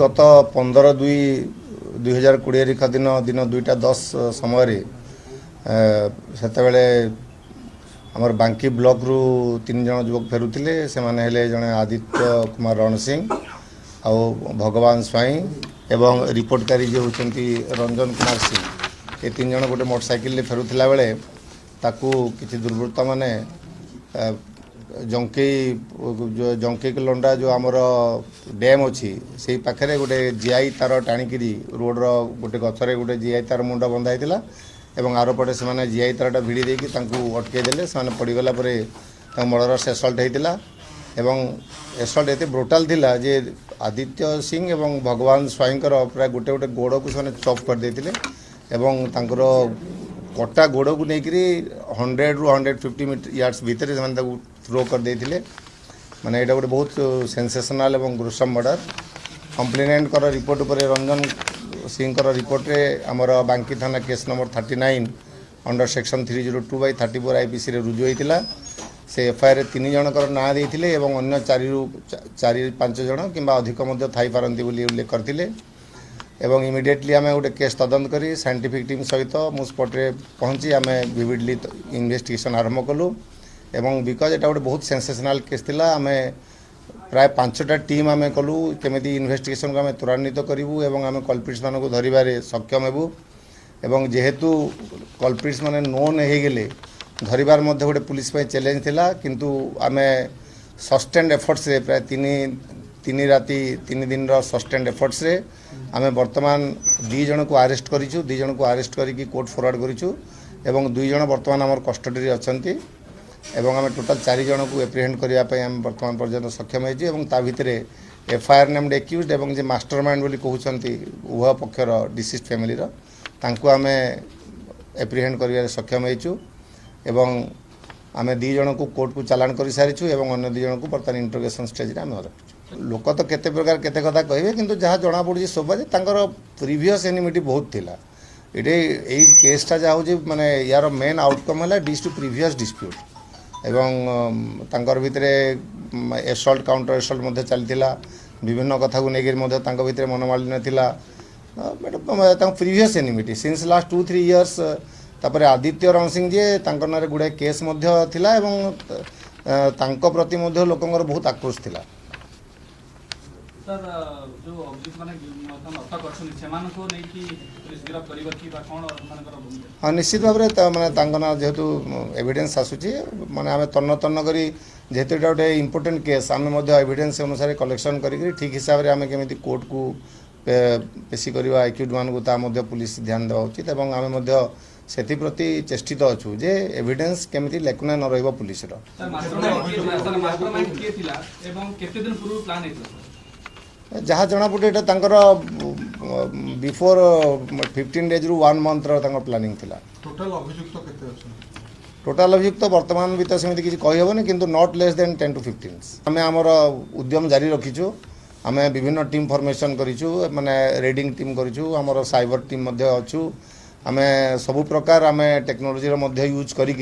गत 15/2/2020 तारीख दिन 2:10 समय से आमर बांकी ब्लॉक रु 3 जन युवक फेरुले से जड़े आदित्य कुमार रण सिंह आ भगवान स्वाई एवं रिपोर्टकारी जो होती रंजन कुमार सिंह ये 3 जन गोटे मोटरसाइकिल फेरुला बेले ताकू किसी दुर्वृत्त माने जंकई लंडा जो आमर डैम अच्छी से पाखे गोटे जीआई तार टाणिकी रोड रो गोटे गचरे गोटे जीआई तार मुंड बंधा होता एवं आर पटे से जीआई तारटा भिड़ी देकी अटकईदे से पड़गला मर्डरस एसल्ट होता एवं एसल्ट एत ब्रुटाल थिला जे आदित्य सिंह एवं भगवान स्वाईंकर प्राय गोटे गोटे गोड़ को से चॉप कर देते एवं तांकर कटा गोड़ को लेकिन 100 ରୁ 150 यार्ड्स भितर से थ्रो कर देते माने एटा गोटे बहुत सेंसेशनल एवं ग्रुसम मर्डर कंप्लेनेंट कर रिपोर्ट पर रंजन सिंह रिपोर्ट रे आमर बांकी थाना case number 39 under section 302/34 IPC रे रुजु होता से एफआईआर 3 जनकर ना देते और अन्य 4-5 जन कि अधिक थी पारती उल्लेख करते एवं इमिडिएटली आम गोटे केस तदंत करी साइंटिफिक टीम सहित मु स्पॉटे पहुँची आम विविडली इन्वेस्टिगेशन आरंभ कलु एवं बिकज एटा गोटे बहुत सेंसेशनल केस थिला आम प्राय 5टा टीम आम कलु केमिति इन्वेस्टिगेशन को आम त्वरान्वित करूँ एवं आम कल्प्रिट्स मान को धरबारे सक्षम हेबू एवं जेहेतु कल्प्रिट्स माने नोन हो गले धरबार मध्य गोटे पुलिस चैलेंज थिला किंतु आम सस्टेन्ड एफर्ट्स रे प्राय 3 राति 3 दिन सस्टेन्ड एफर्ट्स रे आम बर्तमान 2 जन को अरेस्ट करिछु 2 जन को अरेस्ट करके कोर्ट फॉरवर्ड करिछु एवं 2 जन बर्तमान आमर कस्टडी रे अछंती एवं आम टोटाल 4 जन को एप्रिहेंड करिया पय आम बर्तमान पर्यंत सक्षम होइछु एवं ता भितरे एफआईआर नेम्ड एक्यूज्ड एवं जे मास्टरमाइंड बोली कहउछंती उह पक्षर डिसीज फैमिली रो तांको आम एप्रिहेंड करिया सक्षम होइछु एवं आम 2 जन को कोर्ट को चालान कर सारिछु एवं अन्य 2 जन को बर्तमान इंटरोगेशन स्टेज रे आम रखिछु लोक तो केते प्रकार केते कथा कहबे किंतु जहाँ जना पड़ी शोभा जे तांकर प्रीवियस एनिमिटी बहुत थिला इटे एई केसटा जाऊ जे माने यार मेन आउटकम है डिस टू प्रीवियस डिस्प्यूट एवं तांकर भितरे एसल्ट काउंटर एसल्ट मध्य चलतिला विभिन्न कथा को लेकर मध्य तांकर भितरे मनोमालिन्य थिला तांकर previous enmity since last 2-3 years तापर आदित्य रण सिंह जे तांकर नारे गुडे केस मध्य थिला एवं तांको प्रति मध्य लोकंगर बहुत आक्रोश थिला सर जो ऑब्जेक्ट माने अटक करछन सेमान को नै कि पुलिस गिरफ्त करिबा कि बा कोन मानकर भूमिका हां निश्चित भाव रे माने तांगना जेहेतु एविडेंस आसुची माने आमे तन्न करी जेहेतु एटा गोटे इंपोर्टेंट केस आमे मध्य एविडेंस अनुसार कलेक्शन करी ठीक हिसाब रे आमे केमिति कोर्ट को पेशी करबा एक्यूड मान को ता मध्य पुलिस ध्यान देवा उचित एवं आमे मध्य सेति प्रति चेष्टित अछु जे एविडेंस केमिति लेकुना न रहबो पुलिस रो सर मास्टरमाइंड के थिला एवं केते दिन पूर्व प्लान हेतला जहाँ जना पड़े बिफोर 15 डेज रु 1 मंथ प्लानिंग थिला टोटल अभियुक्त केते अछन टोटाल अभियुक्त वर्तमान भी तो सेमती किसी कही हेबनी किंतु नॉट लेस देन 10 to 15 आम आमर उद्यम जारी रखीचु आम विभिन्न टीम फॉर्मेशन करिचु माने रेडिंग टीम करिचु आमर साइबर टीम मध्य अच्छु आम सबु प्रकार आम टेक्नोलोजी मध्य यूज करी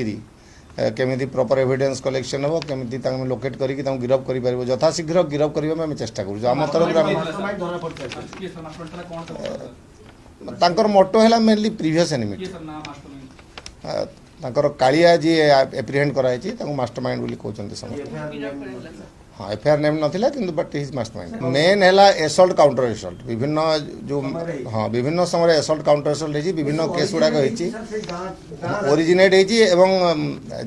केमिति प्रॉपर एविडेंस कलेक्शन हो केमिति तांग लोकेट करके तांग गिरफ करि परबो यथाशीघ्र गिरफ करिबा में चेष्टा करू आम तरफ तांकर मोटो हैला मेनली प्रीवियस एनिमिटी तांकर कालिया जी एप्रिहेंड कराई छी तांग मास्टरमाइंड बोली कहउचंती समस्त हाँ एफआईआर नेम नथिला किंतु बट हिज मास्टरमाइंड मेन हैला एसल्ट काउंटर एसल्ट विभिन्न जो हाँ विभिन्न समय एसल्ट काउंटर एसल्ट हेची विभिन्न केस गुडा हेची ओरिजिनेट हेची एवं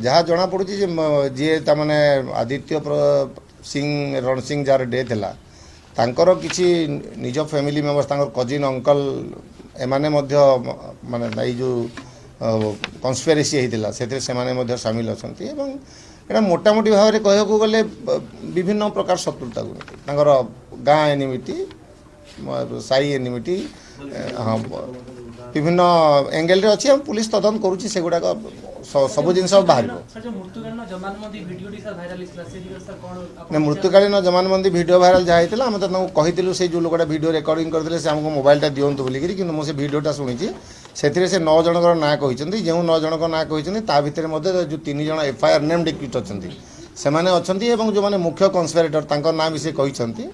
जहाँ जना पड़ुची जे जे ता माने आदित्य सिंह रण सिंह जार डेथ हैला तांकर किछि निज फैमिली मेंबर्स तांकर कजिन अंकल एमाने मध्य माने जो कन्स्पिरेसी हेतिला सेते से माने मध्य शामिल अछंती एवं एटा मोटामोटी भाव में कहू गले विभिन्न प्रकार शत्रुता को गाँ एनिमिटी साई एनिमिटी हाँ विभिन्न एंगल रे अच्छी हम पुलिस तदंत करुच्ची से गुड़ाक सब जिन बाहर मृत्युकालीन जमानबंदी भिडियो भाइराल जहाँ होता आम तो कहूँ से जो लोकटा भिडियो रेकर्डिंग करते से आमको मोबाइलटा दिंतु बोलिकी कि मुझे भिडियोटा शुणी से 9 जनकर ना कहते जो 9 जनक ना कहते ता भितर जो 3 जन एफआईआर नेम्ड एक्यूज्ड अच्छा से जो मैंने मुख्य कन्स्पिरेटर ना भी से कहते